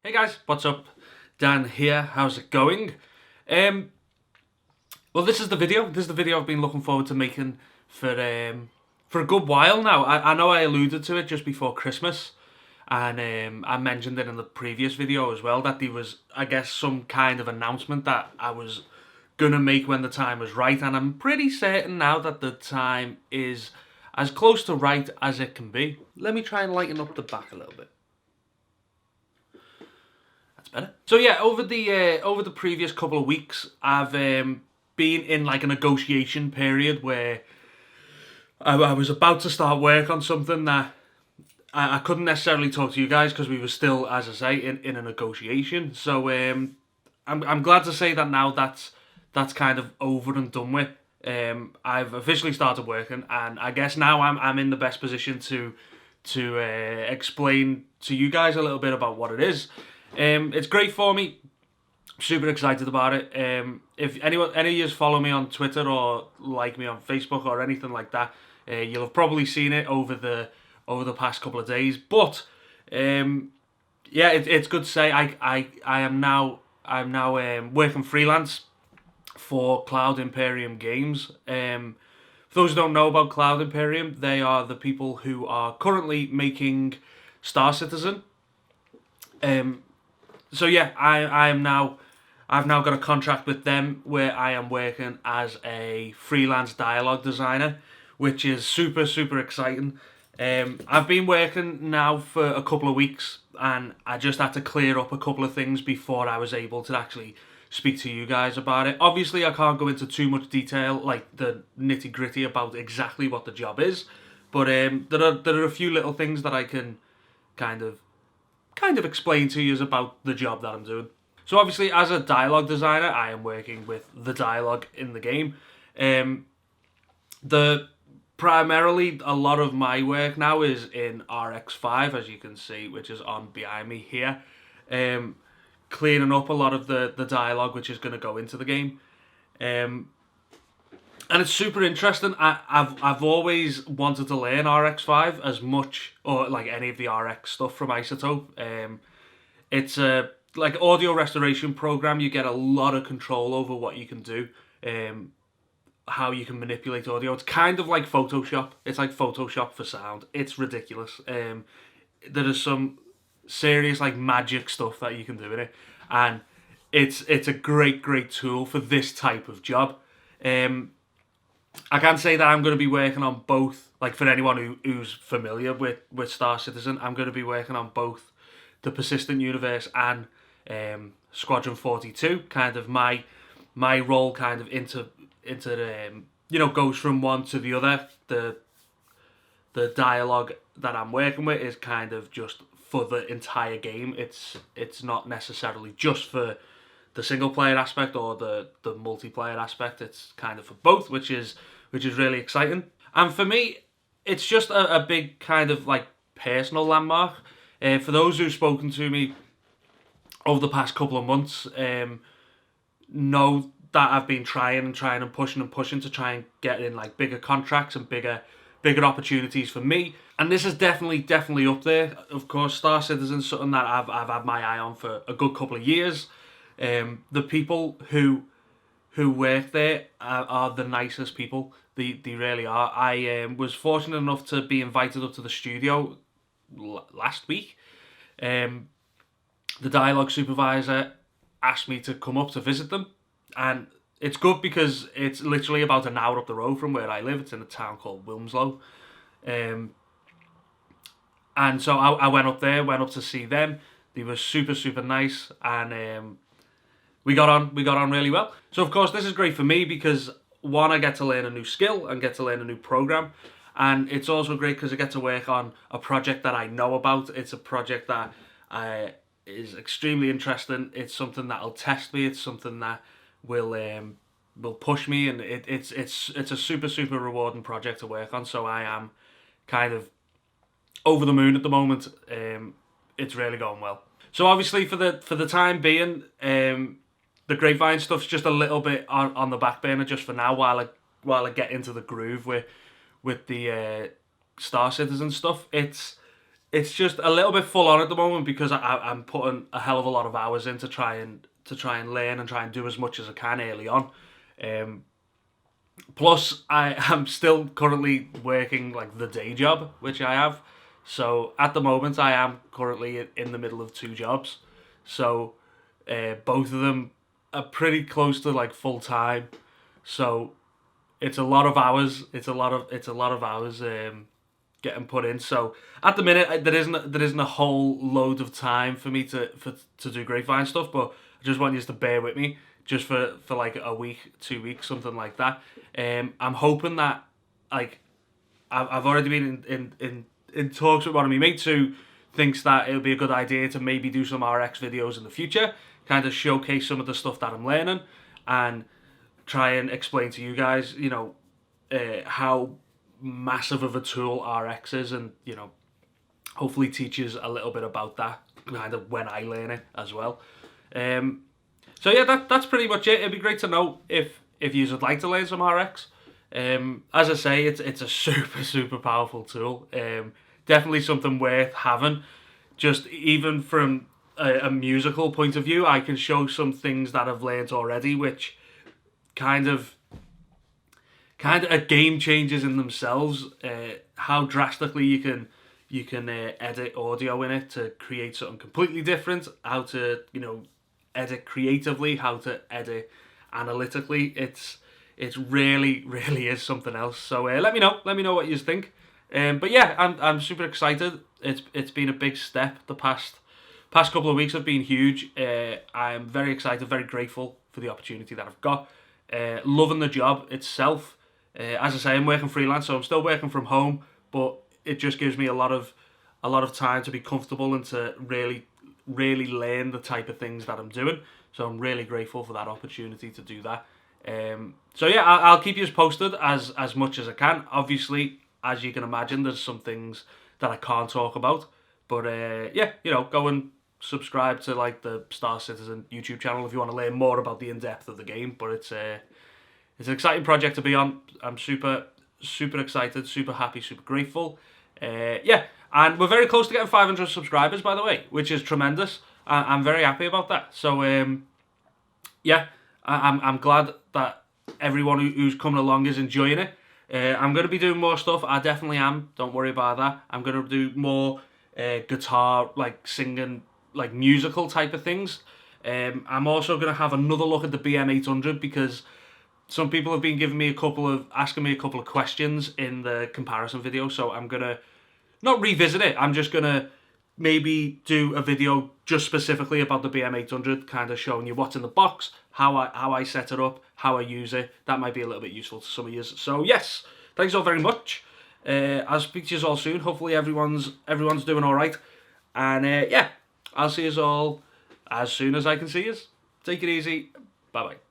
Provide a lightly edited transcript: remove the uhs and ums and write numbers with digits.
Hey guys, what's up? Dan here. How's it going? Um, well, this is the video. This is the video I've been looking forward to making for a good while now. I know I alluded to it just before Christmas, and I mentioned it in the previous video as well that there was, I guess, some kind of announcement that I was gonna make when the time was right, and I'm pretty certain now that the time is as close to right as it can be. Let me try and lighten up the back a little bit. That's better. So yeah, over the previous couple of weeks, I've been in like a negotiation period where I was about to start work on something that I couldn't necessarily talk to you guys because we were still, as I say, in a negotiation. So I'm glad to say that now that's kind of over and done with. I've officially started working, and I guess now I'm in the best position to explain to you guys a little bit about what it is. It's great for me. Super excited about it. If any of you follow me on Twitter or like me on Facebook or anything like that, you'll have probably seen it over the past couple of days. But yeah, it's good to say I'm now working freelance for Cloud Imperium Games. For those who don't know about Cloud Imperium, they are the people who are currently making Star Citizen. So yeah, I've now got a contract with them where I am working as a freelance dialogue designer, which is super exciting. I've been working now for a couple of weeks, and I just had to clear up a couple of things before I was able to actually speak to you guys about it. Obviously, I can't go into too much detail, like the nitty gritty about exactly what the job is, but there are a few little things that I can kind of explain to you about the job that I'm doing. So obviously, as a dialogue designer, I am working with the dialogue in the game. The primarily a lot of my work now is in RX5, as you can see, which is on behind me here. Cleaning up a lot of the dialogue which is going to go into the game. And it's super interesting. I've always wanted to learn RX5 as much, or like any of the RX stuff from Isotope. It's a like audio restoration program. You get a lot of control over what you can do, how you can manipulate audio. It's kind of like Photoshop. It's like Photoshop for sound. It's ridiculous. There is some serious like magic stuff that you can do in it, and it's a great tool for this type of job. I can say that I'm going to be working on both. Like for anyone who's familiar with Star Citizen, I'm going to be working on both the Persistent Universe and Squadron 42. Kind of my role kind of into goes from one to the other. The dialogue that I'm working with is kind of just for the entire game. It's not necessarily just for the single player aspect or the multiplayer aspect. It's kind of for both, which is really exciting. And for me, it's just a big kind of like personal landmark. For those who've spoken to me over the past couple of months, know that I've been trying and pushing to try and get in like bigger contracts and bigger opportunities for me. And this is definitely up there. Of course, Star Citizen's something that I've had my eye on for a good couple of years. The people who work there are the nicest people. They really are. I was fortunate enough to be invited up to the studio last week. The dialogue supervisor asked me to come up to visit them, and it's good because it's literally about an hour up the road from where I live. It's in a town called Wilmslow. And so I went up to see them. They were super nice, and we got on really well. So of course this is great for me because one, I get to learn a new skill and get to learn a new program, and it's also great because I get to work on a project that I know about. It's a project that is extremely interesting. It's something that'll test me. It's something that will push me, and it's a super rewarding project to work on. So I am kind of over the moon at the moment. It's really going well. So obviously for the time being, the Grapevine stuff's just a little bit on the back burner just for now while I get into the groove with the Star Citizen stuff. it's just a little bit full on at the moment because I'm putting a hell of a lot of hours in to try and learn and try and do as much as I can early on. Um, Plus, I am still currently working like the day job, which I have. So at the moment, I am currently in the middle of two jobs. So both of them are pretty close to like full time. So it's a lot of hours. It's a lot of hours getting put in. So at the minute, there isn't a whole load of time for me to do grapevine stuff. But I just want you to bear with me just for like a week, 2 weeks, something like that. I'm hoping that like I've already been in talks with one of my mates who thinks that it would be a good idea to maybe do some RX videos in the future, kind of showcase some of the stuff that I'm learning and try and explain to you guys, how massive of a tool RX is, and hopefully teaches a little bit about that kind of when I learn it as well. So yeah, that's pretty much it. It'd be great to know if you would like to learn some RX. As I say, it's a super powerful tool. Definitely something worth having. Just even from a musical point of view, I can show some things that I've learned already, which kind of are game changers in themselves. How drastically you can edit audio in it to create something completely different. How to edit creatively. How to edit analytically. It's really is something else. So let me know what you think. But yeah, I'm super excited. It's been a big step. The past couple of weeks have been huge. I'm very excited, very grateful for the opportunity that I've got. Loving the job itself. As I say, I'm working freelance, so I'm still working from home, but it just gives me a lot of time to be comfortable and to really learn the type of things that I'm doing. So I'm really grateful for that opportunity to do that. So yeah, I'll keep you posted as much as I can. Obviously, as you can imagine, there's some things that I can't talk about. But yeah, go and subscribe to like the Star Citizen YouTube channel if you want to learn more about the in-depth of the game. But it's an exciting project to be on. I'm super excited, super happy, super grateful. Yeah, and we're very close to getting 500 subscribers, by the way, which is tremendous. I'm very happy about that. So yeah, I'm glad that everyone who's coming along is enjoying it. I'm going to be doing more stuff. I definitely am. Don't worry about that. I'm going to do more guitar, like singing, like musical type of things. I'm also going to have another look at the BM800 because some people have been asking me a couple of questions in the comparison video. So I'm going to not revisit it. I'm just going to maybe do a video just specifically about the BM800, kind of showing you what's in the box, how I set it up, how I use it. That might be a little bit useful to some of you. So yes, thanks all very much. I'll speak to you all soon. Hopefully everyone's doing all right. And yeah, I'll see you all as soon as I can see you. Take it easy. Bye bye.